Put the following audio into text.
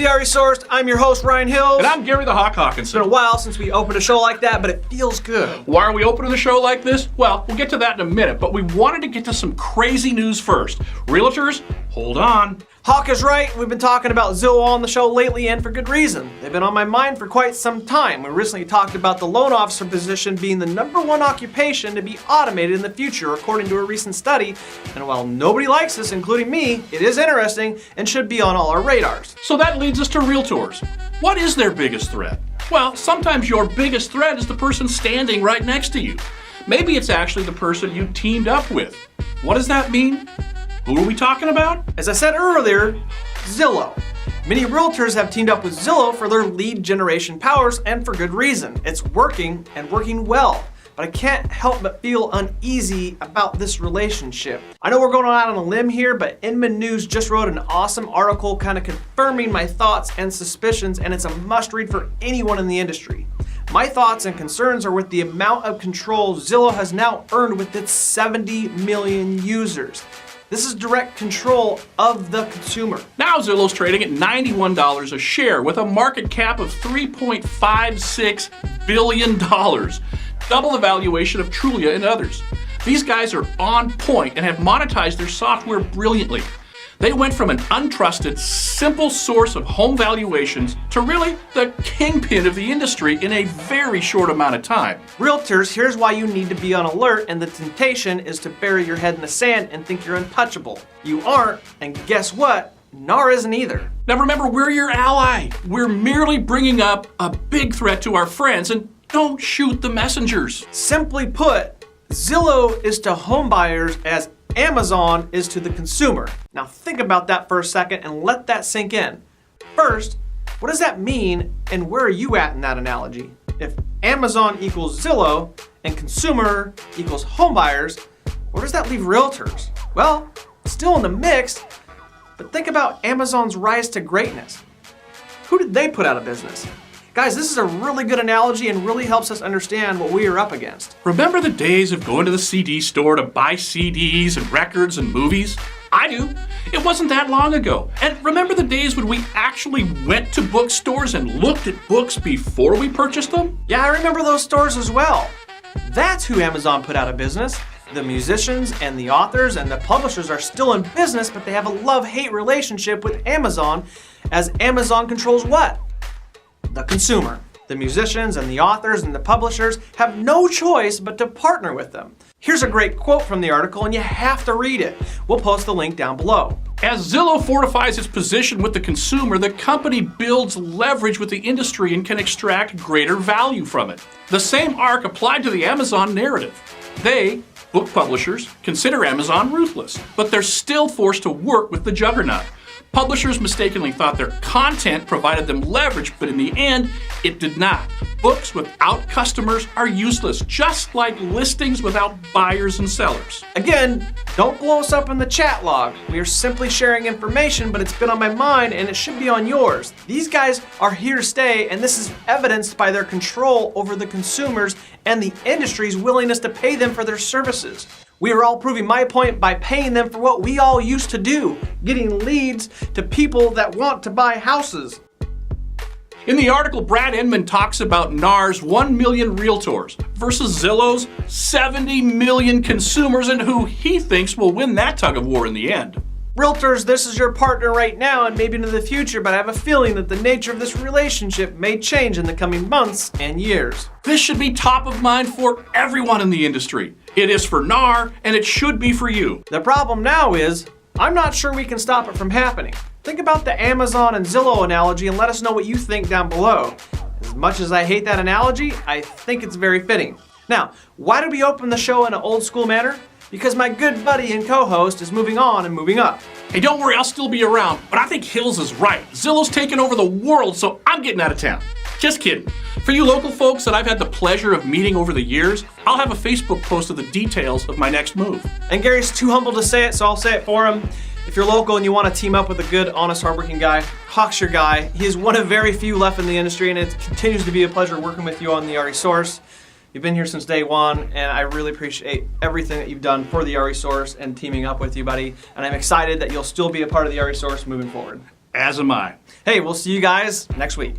the RE Source. I'm your host, Ryan Hills. And I'm Gary the Hawk Hawkinson. It's been a while since we opened a show like that, but it feels good. Why are we opening the show like this? Well, we'll get to that in a minute, but we wanted to get to some crazy news first. Realtors, hold on. Hawk is right. We've been talking about Zillow on the show lately, and for good reason. They've been on my mind for quite some time. We recently talked about the loan officer position being the #1 occupation to be automated in the future, according to a recent study. And while nobody likes this, including me, it is interesting and should be on all our radars. So that leads us to Realtors. What is their biggest threat? Well, sometimes your biggest threat is the person standing right next to you. Maybe it's actually the person you teamed up with. What does that mean? Who are we talking about? As I said earlier, Zillow. Many realtors have teamed up with Zillow for their lead generation powers, and for good reason. It's working and working well. But I can't help but feel uneasy about this relationship. I know we're going out on a limb here, but Inman News just wrote an awesome article kind of confirming my thoughts and suspicions, and it's a must read for anyone in the industry. My thoughts and concerns are with the amount of control Zillow has now earned with its 70 million users. This is direct control of the consumer. Now Zillow's trading at $91 a share with a market cap of $3.56 billion, double the valuation of Trulia and others. These guys are on point and have monetized their software brilliantly. They went from an untrusted, simple source of home valuations to really the kingpin of the industry in a very short amount of time. Realtors, here's why you need to be on alert, and the temptation is to bury your head in the sand and think you're untouchable. You aren't, and guess what? NAR isn't either. Now remember, we're your ally. We're merely bringing up a big threat to our friends, and don't shoot the messengers. Simply put, Zillow is to home buyers as Amazon is to the consumer. Now think about that for a second and let that sink in. First, what does that mean, and where are you at in that analogy? If Amazon equals Zillow and consumer equals home buyers, where does that leave realtors? Well, still in the mix, but think about Amazon's rise to greatness. Who did they put out of business? Guys, this is a really good analogy and really helps us understand what we are up against. Remember the days of going to the CD store to buy CDs and records and movies? I do. It wasn't that long ago. And remember the days when we actually went to bookstores and looked at books before we purchased them? Yeah, I remember those stores as well. That's who Amazon put out of business. The musicians and the authors and the publishers are still in business, but they have a love-hate relationship with Amazon, as Amazon controls what? The consumer. The musicians and the authors and the publishers have no choice but to partner with them. Here's a great quote from the article, and you have to read it. We'll post the link down below. As Zillow fortifies its position with the consumer, the company builds leverage with the industry and can extract greater value from it. The same arc applied to the Amazon narrative. They, book publishers, consider Amazon ruthless, but they're still forced to work with the juggernaut. Publishers mistakenly thought their content provided them leverage, but in the end, it did not. Books without customers are useless, just like listings without buyers and sellers. Again, don't blow us up in the chat log. We are simply sharing information, but it's been on my mind and it should be on yours. These guys are here to stay, and this is evidenced by their control over the consumers and the industry's willingness to pay them for their services. We are all proving my point by paying them for what we all used to do, getting leads to people that want to buy houses. In the article, Brad Inman talks about NAR's 1 million realtors versus Zillow's 70 million consumers and who he thinks will win that tug of war in the end. Realtors, this is your partner right now and maybe into the future, but I have a feeling that the nature of this relationship may change in the coming months and years. This should be top of mind for everyone in the industry. It is for NAR, and it should be for you. The problem now is, I'm not sure we can stop it from happening. Think about the Amazon and Zillow analogy and let us know what you think down below. As much as I hate that analogy, I think it's very fitting. Now, why did we open the show in an old school manner? Because my good buddy and co-host is moving on and moving up. Hey, don't worry, I'll still be around, but I think Hills is right. Zillow's taken over the world, so I'm getting out of town. Just kidding. For you local folks that I've had the pleasure of meeting over the years, I'll have a Facebook post of the details of my next move. And Gary's too humble to say it, so I'll say it for him. If you're local and you want to team up with a good, honest, hardworking guy, Hawk's your guy. He is one of very few left in the industry, and it continues to be a pleasure working with you on the RE Source. You've been here since day one, and I really appreciate everything that you've done for the RE Source and teaming up with you, buddy. And I'm excited that you'll still be a part of the RE Source moving forward. As am I. Hey, we'll see you guys next week.